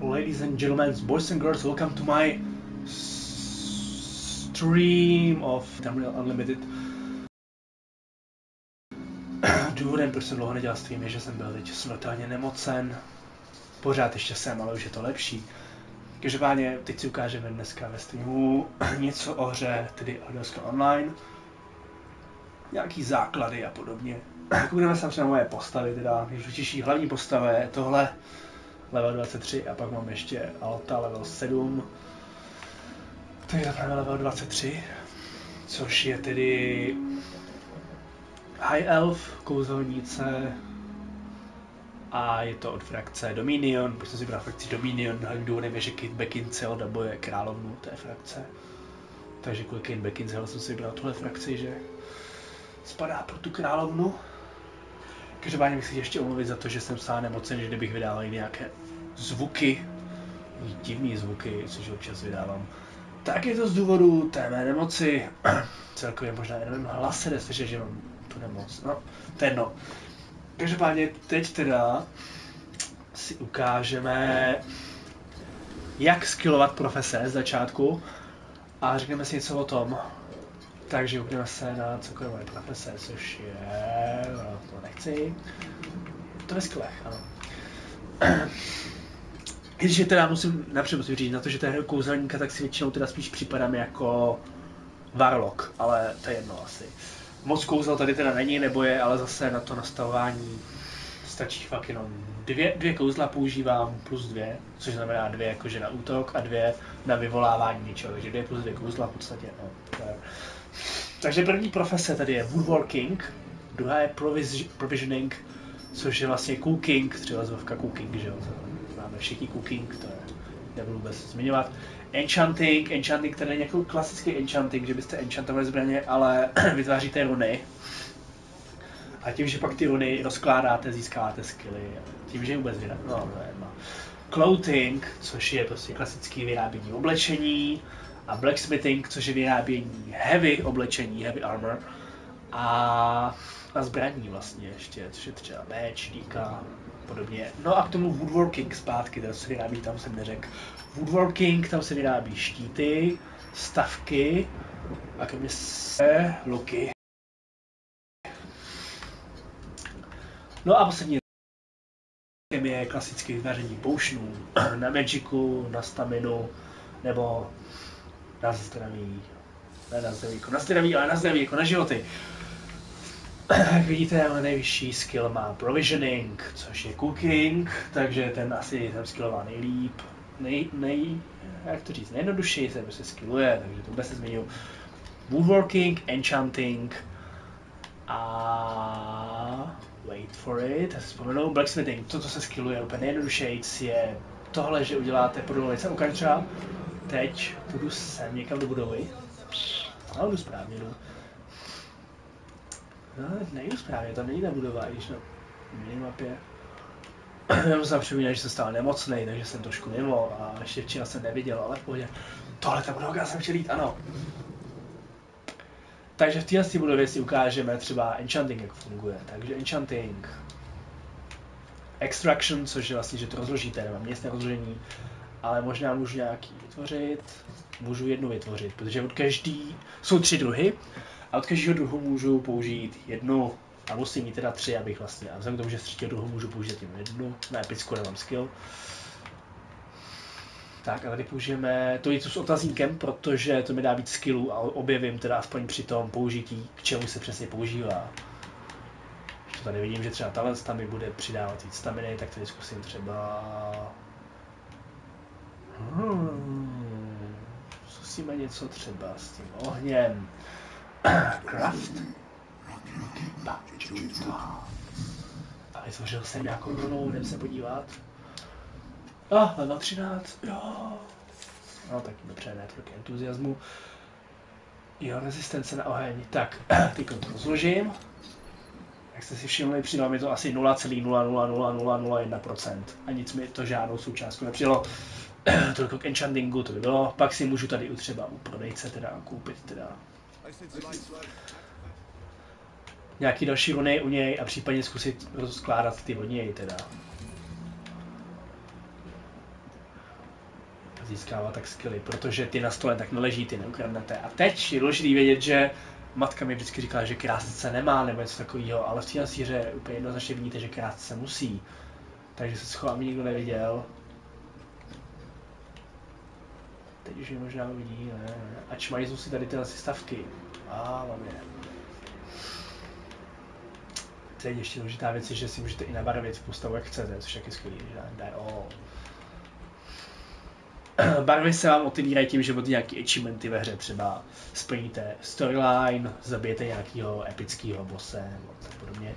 Ladies and gentlemen, boys and girls, welcome to my stream of Tamriel Unlimited. Důvodem, proč jsem dlouho nedělal stream, je, že jsem byl teď smrtelně nemocen. Pořád ještě jsem, ale už je to lepší. Každopádně teď si ukážeme dneska ve streamu něco o hře, tedy Elder Scrolls Online. Nějaký základy a podobně. Budeme se na moje postavy, teda nejdůležitější hlavní postava je tohle. Level 23 a pak mám ještě Alta level 7. To je právě level 23, což je tedy High Elf, kouzelnice a je to od frakce Dominion, protože jsem si vybral frakci Dominion, hlavním důvodem je, že Kate Beckinsale dabuje královnu té frakce. Takže kvůli Kate Beckinsale jsem si vybral tuhle frakci, že spadá pro tu královnu. Každopádně bych si ještě omluvit za to, že jsem sám nemocen, že kdybych vydával nějaké zvuky, divný zvuky, což občas vydávám, tak je to z důvodu té mé nemoci. Celkově možná jenom hlas se neslyšet, že mám tu nemoc. No, to je jedno. Každopádně teď teda si ukážeme, jak skillovat profese z začátku a řekneme si něco o tom. Takže upneme se na celkové moje profese, což je... No, to nechci. To ve skillech, ano. Když je teda napřed musím říct, na to, že to je kouzelníka, tak si většinou teda spíš připadám jako Warlock, ale to je jedno asi. Moc kouzel tady teda není, nebo je, ale zase na to nastavování stačí fakt jenom dvě kouzla používám plus 2, což znamená 2 jakože na útok a 2 na vyvolávání něčeho, takže 2 plus 2 kouzla v podstatě, no. Takže první profese tady je Woodworking, druhá je Provisioning, což je vlastně Cooking, třeba zvovka Cooking, že jo, máme všichni Cooking, to je, nebudu vůbec zmiňovat. Enchanting, tady není jako klasický enchanting, že byste enchantovali zbraně, ale vytváříte runy. A tím, že pak ty runy rozkládáte, získáváte skilly. Tím, že vůbec vyrábí. No, to je jedno. Clothing, což je prostě klasický vyrábění oblečení. A blacksmithing, což je vyrábění heavy oblečení, heavy armor. A zbraní vlastně ještě, což je třeba meč, díka, podobně. No a k tomu woodworking zpátky, to se vyrábí, tam jsem neřekl. Woodworking, tam se vyrábí štíty, stavky a kromě se luky. No a poslední je klasické vytváření potionů na magicu, na staminu nebo na zdraví. Ne na zdraví jako na zdraví, ale na zdraví jako na životy. Jak vidíte, nejvyšší skill má Provisioning, což je Cooking, takže ten asi tam skillová nejlíp. Jak to říct, nejjednodušeji se prostě skilluje, takže to vůbec se zmiňuji. Woodworking, Enchanting a... wait for it, já si vzpomenu, Blacksmithing, to, co se skilluje úplně nejjednodušejíc, je tohle, že uděláte podle jsem ukážu třeba, teď půjdu sem někam do budovy, ale jdu správně, jdu. No, nejdu správně, tam není ta budova, i když na minimapě. Já musím připomínat, že jsem stál nemocnej, takže jsem trošku mimo a ještě včera jsem neviděl, ale v pohodě. Tohle ta budova, jsem chtěl jít, ano. Takže v téhle budově si ukážeme třeba Enchanting, jak funguje. Takže Enchanting, Extraction, což je vlastně, že to rozložíte, nemám městné rozložení, ale možná můžu nějaký vytvořit, můžu jednu vytvořit, protože od každý, jsou 3 druhy, a od každého druhu můžu použít jednu, a musím mít teda 3, abych vlastně, a vzhledem k tomu, že z 3. druhu můžu použít jen jednu, na epickou nemám skill. Tak a tady použijeme to něco s otazníkem, protože to mi dá víc skillů a objevím teda aspoň při tom použití, k čemu se přesně používá. Ještě tady vidím, že třeba tahle mi bude přidávat víc staminy, tak tady zkusím třeba... Zkusíme něco třeba s tím ohněm. Craft. A vytvořil jsem nějakou runu, jdem se podívat. Level 13, jo. No tak dobře, network entuziasmu. Jo, rezistence na oheň. Tak, teď to rozložím. Jak jste si všimli, přidalo mi to asi 0,00001%. A nic mi to žádnou součástku nepřidalo. Toliko k enchantingu to by bylo. Pak si můžu tady třeba u prodejce teda koupit teda nějaký další runy u něj a případně zkusit rozkládat ty od něj teda. získávat tak skilly, protože ty na stole tak neleží, ty neukradnete. A teď je důležitý vědět, že matka mi vždycky říkala, že krást se nemá nebo něco takového, ale v té hře úplně jednoznačně vidíte, že krást se musí. Takže se schovám, nikdo neviděl. Teď už je možná uvidí, ne. Ač mají si tady tyhle stavky. Hlavně. Teď ještě důležitá věc je, že si můžete i nabarvit v postavu, jak chcete, což je taky skvělý, že barvy se vám otevírají tím, že budete nějaký achievementy ve hře, třeba splníte storyline, zabijete nějakého epického bosse nebo tak podobně.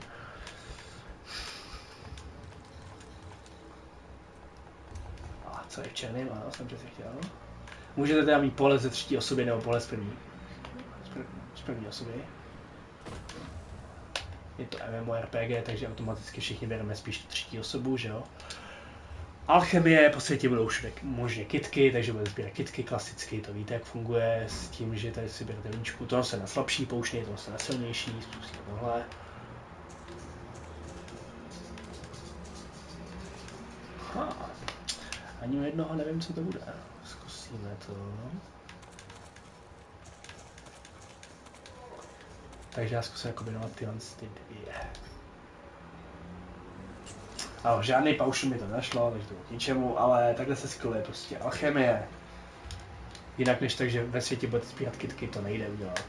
A co je v černém? Ano, jsem přesně chtěl. Můžete teda mít pohled ze třetí osoby nebo pohled z první osoby. Je to MMORPG, takže automaticky všichni bereme spíš třetí osobu, že jo? Alchemie, po světě budou všude možně kitky, takže budete sbírat kitky klasicky, to víte, jak funguje, s tím, že tady si berete víčku, to se na slabší poušně, to se na silnější, spustíme tohle. Ani u jednoho nevím, co to bude. Zkusíme to. Takže já zkusím kombinovat tyhle dvě. Ale žádný paušel mi to nešlo, takže to k ničemu, ale takhle se skilluje prostě alchemie. Jinak než tak, že ve světě budete sbírat kitky, to nejde udělat.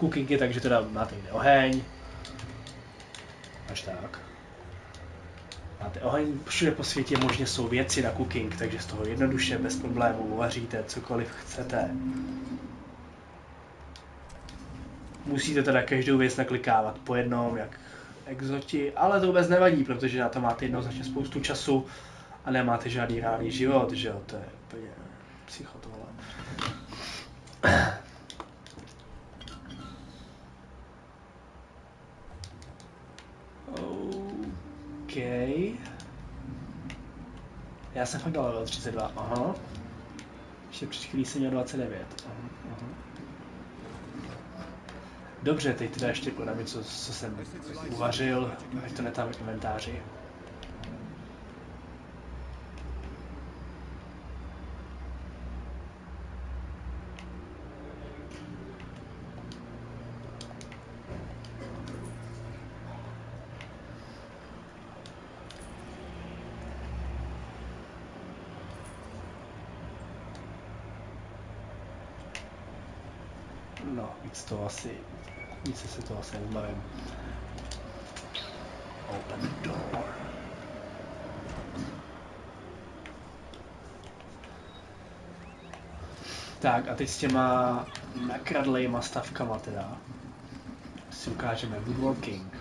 Cooking je tak, že teda máte někde oheň. Až tak. Máte oheň, všude po světě možně jsou věci na cooking, takže z toho jednoduše, bez problémů uvaříte cokoliv chcete. Musíte teda každou věc naklikávat po jednom, jak exoti, ale to vůbec nevadí, protože na to máte jednoznačně spoustu času a nemáte žádný reálný život, že jo, to je úplně psycho tohle. OK. Já jsem fakt dal level 32, aha. Ještě před chvílí jsem měl 29, aha. Dobře, teď teda ještě podám něco, co jsem uvařil, ať to netám v inventáři. No, více se to asi nezbavím. Open the door. Tak a teď s těma nakradlejma stavkama teda si ukážeme woodworking.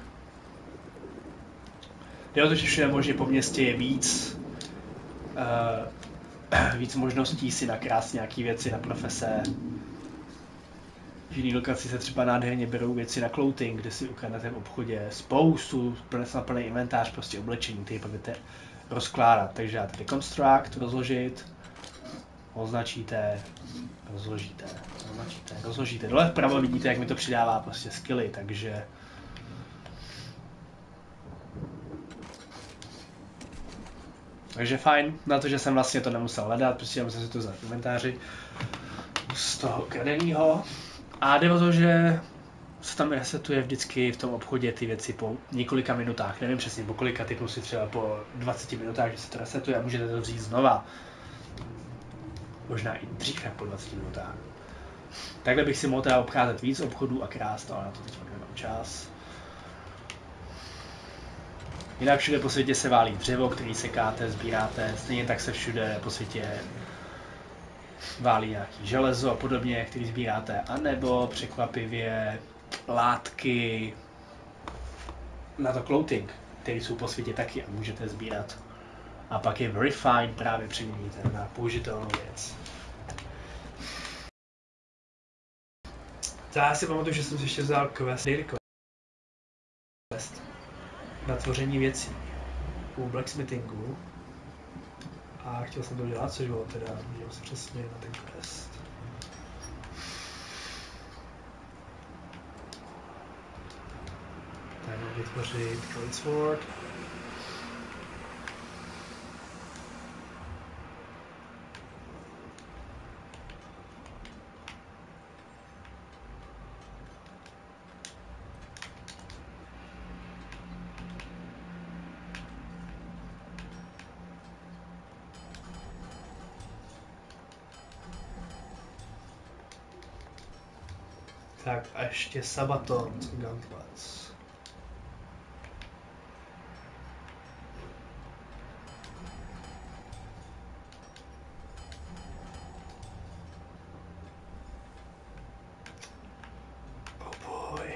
Jde o to, že všude možně po městě je víc možností si nakrást nějaký věci na profese. V jiný lokaci se třeba nádherně berou věci na clothing, kde si ukradnete v obchodě spoustu, plný inventář, prostě oblečení, který pak jdete rozkládat. Takže dáte deconstruct, rozložit, označíte, rozložíte. Dole vpravo vidíte, jak mi to přidává prostě skilly, takže fajn, na to, že jsem vlastně to nemusel hledat, prostě musel si to vzít v inventáři z toho kradenýho. A jde o to, že se tam resetuje vždycky v tom obchodě ty věci po několika minutách, nevím přesně po kolika, typu si třeba po 20 minutách, že se to resetuje a můžete to vzít znova. Možná i dřív jak po 20 minutách. Takhle bych si mohl teda obcházet víc obchodů a krást, ale na to teď nemám čas. Jinak všude po světě se válí dřevo, který sekáte, sbíráte, stejně tak se všude po světě válí nějaký železo a podobně, který sbíráte, anebo překvapivě látky na to clothing, které jsou po světě taky a můžete sbírat. A pak je refine právě přeměníte na použitelnou věc. Já si pamatuju, že jsem si ještě vzal quest na tvoření věcí u blacksmithingu. A chtěl jsem to dělat, což bylo teda, dělal se přesně na ten quest. Tak mám vytvořit Code Sword. Tak a ještě Sabaton, Gauntlets. Oh boy.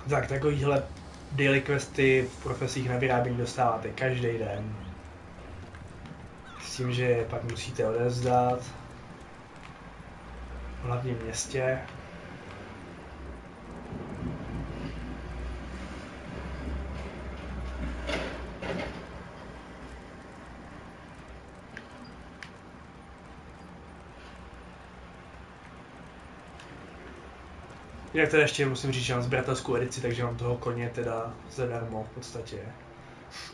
Tak takovýhle daily questy v profesích na vyrábění dostáváte každý den. S tím, že je pak musíte odevzdat. V hlavním městě. Jinak teda ještě musím říct, že mám sběratelskou edici, takže mám toho koně teda zadarmo v podstatě.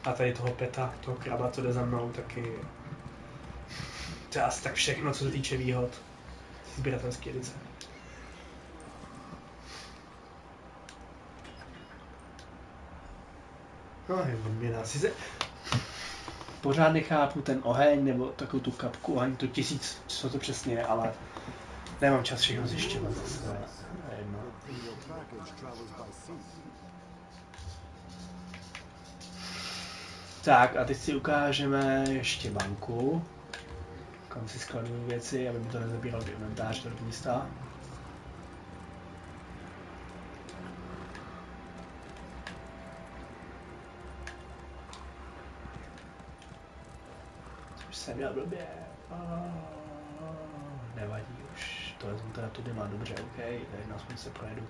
A tady toho peta, toho kraba, co jde za mnou, taky. To je asi tak všechno, co se týče výhod sběratelské edice. No, je odměna. Sice pořád nechápu ten oheň, nebo takovou tu kapku oheň, tu 1000, co to přesně je, ale nemám čas všechno zjišťovat zase. Tak a teď si ukážeme ještě banku, kam si skladuju věci, aby mi to nezabíralo inventář do místa. Což jsem dělal blbě. Nevadí už, to vezmu teda tudy má dobře, ok, tady aspoň se projedu.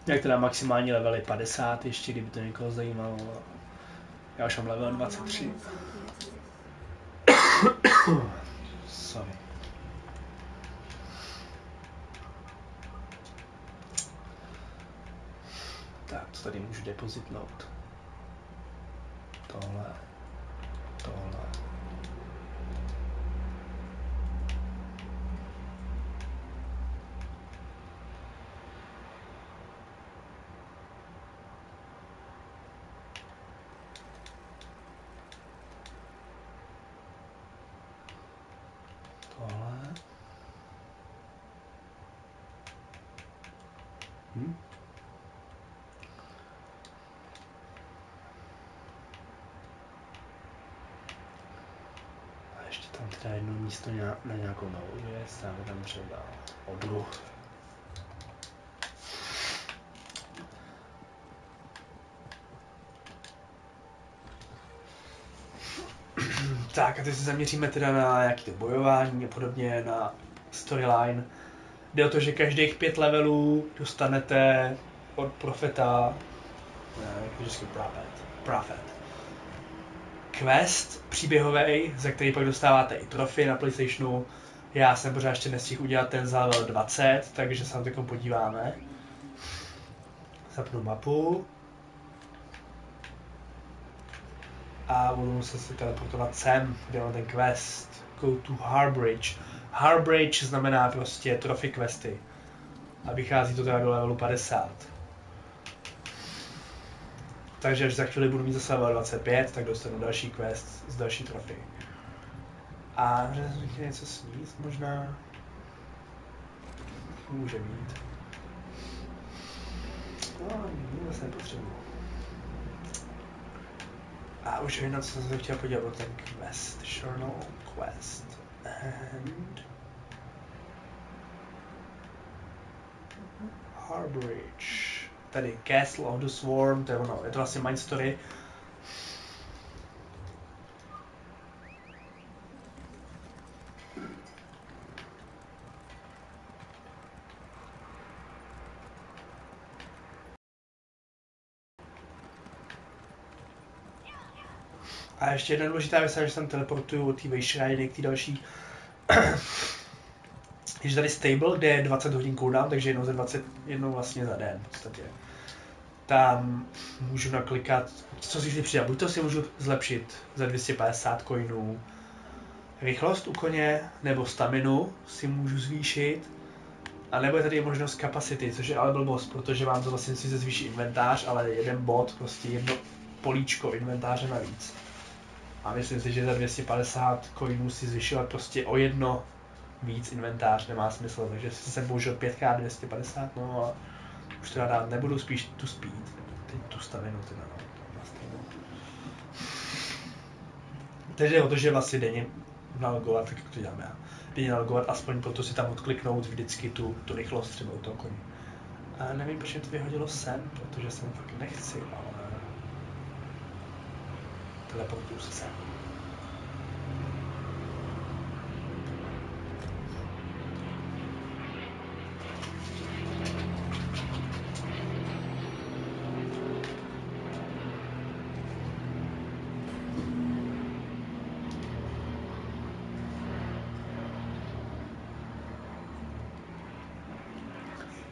Jak teda maximální level je 50, ještě kdyby to někoho zajímalo. Já už mám level 23. Sorry. Tak, co tady můžu depozitnout? Tohle. Tohle. Tohle. A ještě tam teda jedno místo na nějakou novou věc, tam třeba obruch. Tak a teď se zaměříme teda na nějaké to bojování a podobně, na storyline. Jde o to, že každých 5 levelů dostanete od profeta, jak vždycky prophet, quest příběhový, za který pak dostáváte i trofy na PlayStationu. Já jsem pořád ještě nestihl udělat ten za level 20, takže se na to podíváme. Zapnu mapu. A budu muset se teleportovat sem, kde mám ten quest. Go to Harbridge. Harbridge znamená prostě trophy questy. A vychází to teda do levelu 50. Takže až za chvíli budu mít zase level 25, tak dostanu další quest z další trofy. A může něco sníst možná? Může mít. No, vůbec nepotřebuji. A už vím, na co jsem se chtěl podívat o ten quest. Journal quest. And Harbridge. Tady Castle of the Swarm, to je ono, je to vlastně Mind Story. A ještě jedna důležitá věc, že se tam teleportuju od té vejšrajny k té další. Je tady stable, kde je 20 hodin cooldown, takže jednou za 21 vlastně za den v podstatě. Tam můžu naklikat, co si přidám. Buď to si můžu zlepšit za 250 coinů rychlost u koně, nebo staminu si můžu zvýšit. A nebo je tady možnost capacity, což je ale blbost, protože vám to vlastně sice zvýší inventář, ale jeden bod, prostě jedno políčko inventáře navíc. A myslím si, že za 250 coinů si zvyšovat prostě o jedno víc inventář nemá smysl, takže jsem použil 5x 250, no a už teda dát nebudu, spíš tu speed. Teď tu stavinu teda, no. Takže o to, že vlastně denně nalogovat, tak jak to dělám já. Denně nalogovat, aspoň proto si tam odkliknout vždycky tu rychlost třeba u toho koně. A nevím, proč mě to vyhodilo sem, protože jsem fakt nechci, ale teleportuju se sem.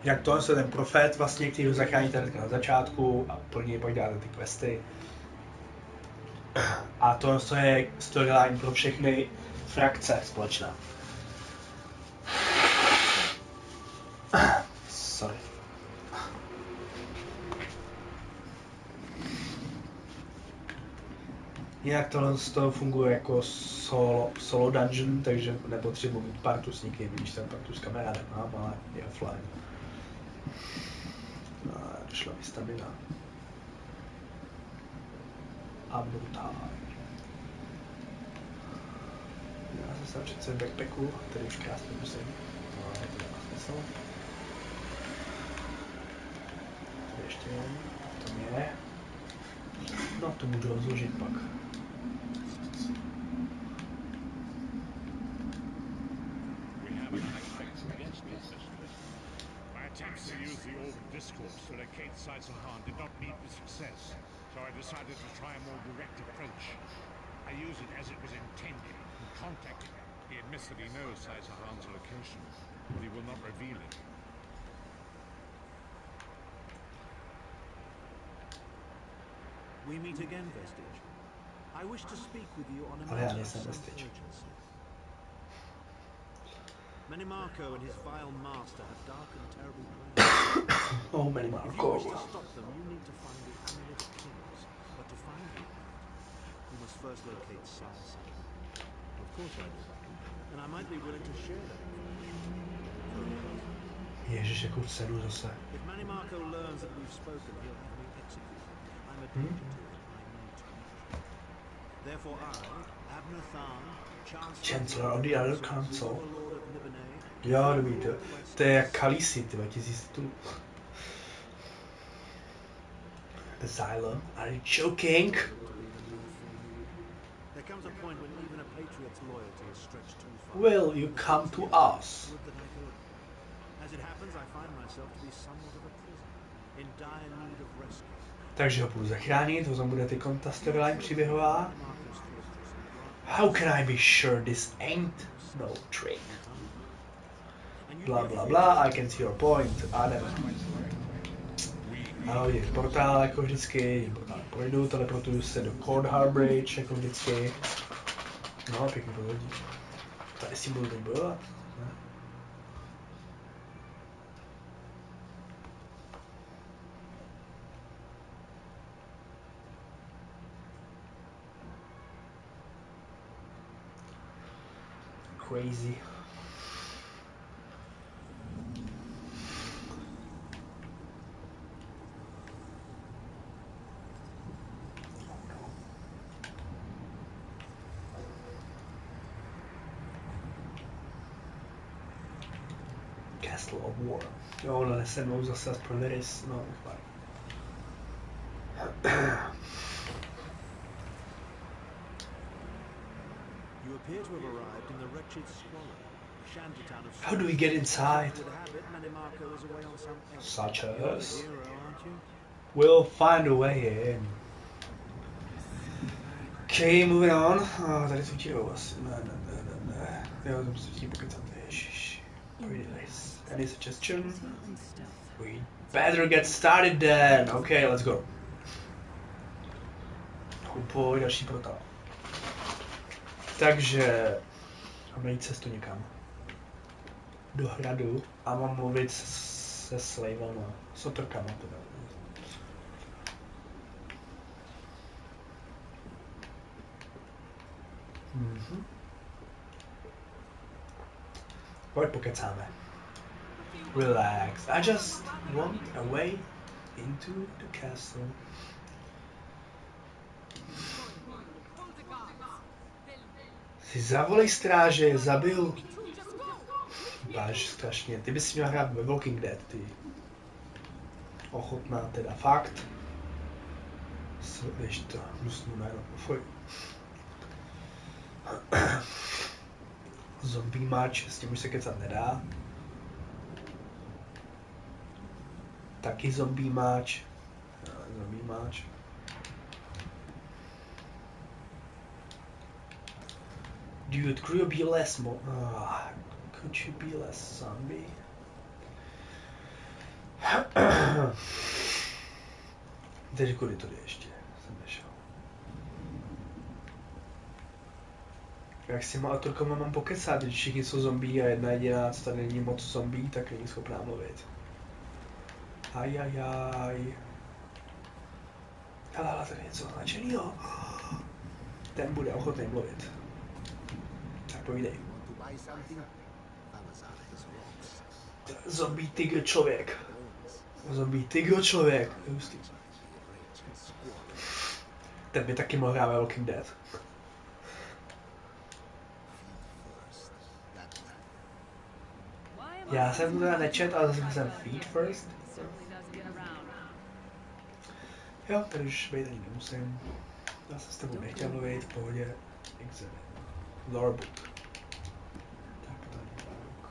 Jak to je ten profet, vlastně, který ho zachráníte hned na začátku a pro něj pak dáte ty questy. A to je storyline pro všechny frakce společná. Sorry. Jinak to funguje jako solo dungeon, takže nepotřebuji mít partu s nikým, když ten partu s kamarádem mám, ale je offline. No, došla mi stamina. A brutál. Já jsem se přece v backpacku, který už krásně musím. No, to nemá smysl. Tady ještě jen, tam je. No, to můžu rozložit pak. Attempts to use the orb discourse to locate Saizhan did not meet with success, so I decided to try a more direct approach. I use it as it was intended, in contacting him. He admits that he knows Saizhan's location, but he will not reveal it. We meet again, Vestige. I wish to speak with you on a Oh, yeah, matter of listen, some Vestige. urgency. Manimarco and his vile master have dark and terrible plans. Oh, If you Manimarco. wish to stop them, you need to find the Amulet of Kings. But to find the Amulet, you must first locate Saizhan. Of course I do. And I might be willing to share that information. Ježiš, jakou cenu zase. If Manimarco learns that we've spoken, he'll have me executed. I'm a danger to him. I know too much. Therefore I, Abner Tharn, Chancellor of the Other Council. Overlord of Nibene, Jo, dobrý, to je jak Khaleesi, ty 1000 tu. Asylum, are you joking? There comes a point when even a patriot's loyalty is stretched too far. Will you come to us? Would that I could. As it happens, I find myself to be somewhat of a prisoner, in dire need of rescue. Takže ho půjdu zachránit, to bude ty ta storyline příběhová. Manimarco's fortress and How can I be sure this ain't no trick? Bla bla bla, I can see your point. A jdeme. Ano, je portál jako vždycky, portál projdu, teleportuju se do Coldhart Bridge jako vždycky. No, pěkný pohodí. Tady si budu teď bojovat. Ne? Crazy. Castle of War. Jo, no, se mnou zase aspoň Lyris, no, fajn. You appear to have arrived in the wretched Squalor, a shantytown of How do we get inside? With habit, Manimarco is away on some errand. Such You're the as? hero, aren't you? We'll find a way in. Okay, moving on. Tady jsou ti asi. Ne. Jo, to musím s tím pokecat. Ježiš. Any suggestion? We better get started then. Okay, let's go. Pojď, další portál. Takže máme jít cestu někam. Do hradu a mám mluvit se slavama. S otrokama teda. Mhm. Pojď pokecáme. Relax. I just want a way into the castle. Si zavolej stráže, zabil. Váž strašně. Ty bys měl hrát ve Walking Dead, ty. Ochotná teda, fakt. Víš to, hnusný jméno. Fuj. Zombie March, s tím už se kecat nedá. Taky Zombie March. Zombie March. Dude, could you be less could you be less zombie? Teď kudy to jde ještě? Jsem nešel. Jak s těma autorkama mám pokecat, když všichni jsou zombie a jedna jediná, co tady není moc zombie, tak není schopná mluvit. Ajajaj. Hele, tady je něco označenýho. Ten bude ochotný mluvit. Tak povídej. Zombie tygr člověk. Zombie tygr člověk. Hustý. Ten by taky mohl hrát ve Walking Dead. Já jsem to teda nečet, ale zase jsem feed first. Jo, tady už být ani nemusím. Já jsem s tebou nechtěl mluvit, v pohodě. Exhibit. Lorebook. Tak to není lorebook.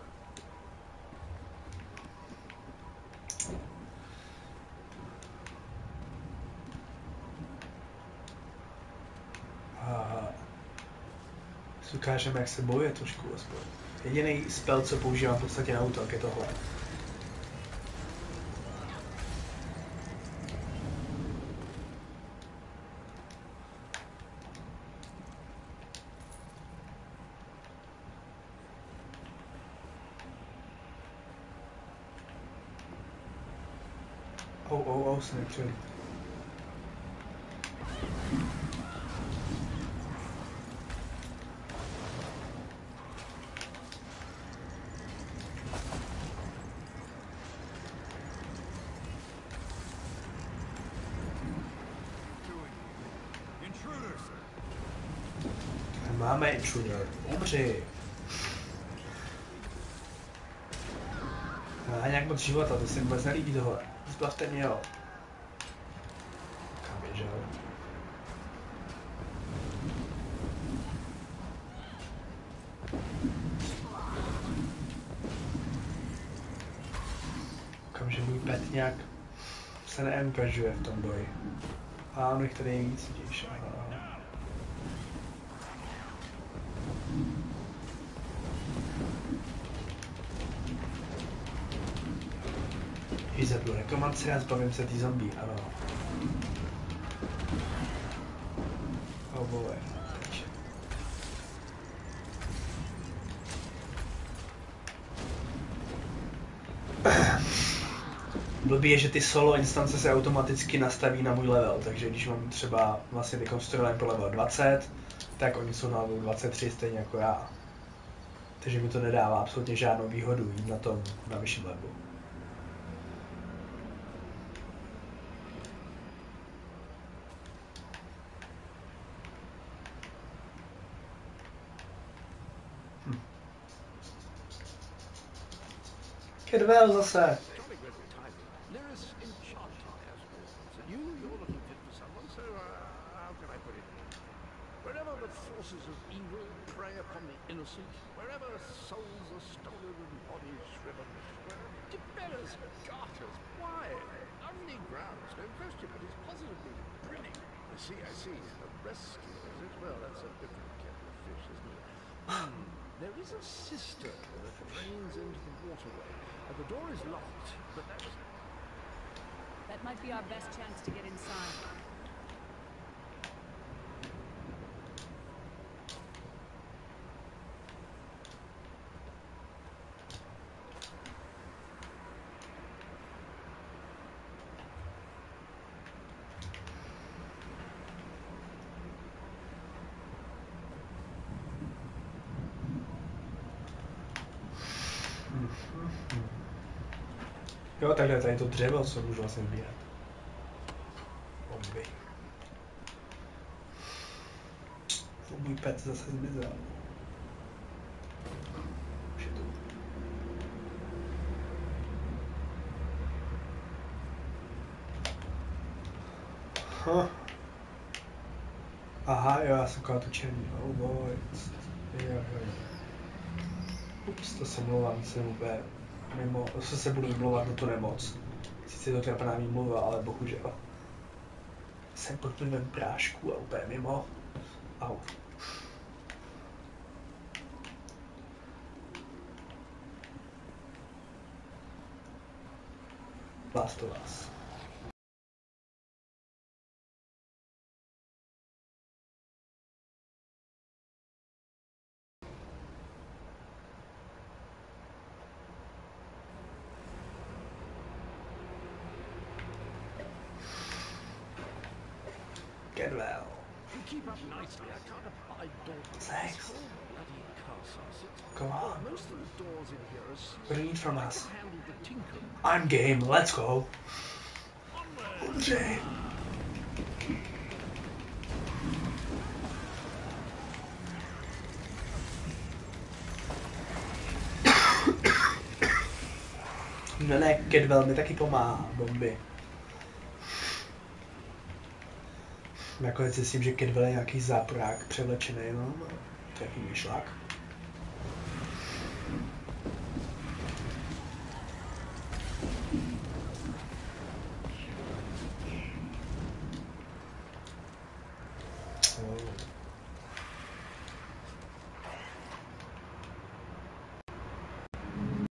Si ukážeme, jak se bojuje trošku aspoň. Jediný spell, co používám v podstatě na útok, je tohle. Se nepřeli. Máme intruder. Umři. Má nějak moc života, to se mi vůbec nelíbí tohle. Zbavte mě ho. Kam běžel? Kamže můj pet nějak se neengažuje v tom boji. A on jich tady je víc vidíš. Zabiju rekomanci a zbavím se tý zombie, ano. Oh boy. Blbý je, že ty solo instance se automaticky nastaví na můj level, takže když mám třeba vlastně vykonstruovaný po level 20, tak oni jsou na level 23 stejně jako já. Takže mi to nedává absolutně žádnou výhodu jít na tom na vyšším levelu. Kedvel zase. Wherever the forces of evil prey upon the innocent, wherever souls are stolen and bodies shriven, where developers, garters, why? Underground, no question, but it's positively brimming. I see. rescue, is it? Well, that's a different kettle of fish, isn't it? There is a cistern that drains into the waterway. The door is locked, but that's... That might be our best chance to get inside. Jo, takhle tady to dřevo, co můžu vlastně sbírat. Bomby. Můj pet zase zmizel. Už je tu. Aha, jo, já jsem kolem tu černý. Oh boy. Jo. Ups, to se mluvám, jsem úplně mimo, se budu vymlouvat na tu nemoc. Sice je to trapná výmluva, ale bohužel. Jsem pod vlivem prášku a úplně mimo. Au. Last of Us. Get well. You keep up nicely. I can't abide Dalton. Thanks. This whole bloody castle sits... Go on. Most of the doors in here are sealed. What do you need from I us? can handle the tinkering. I'm game. Let's go. Onward! Jay. No ne, Cadwell mi taky pomáhá, bomby. Nakonec si myslím, že Cadwell je nějaký záporák převlečený, no. To je jaký myšlák.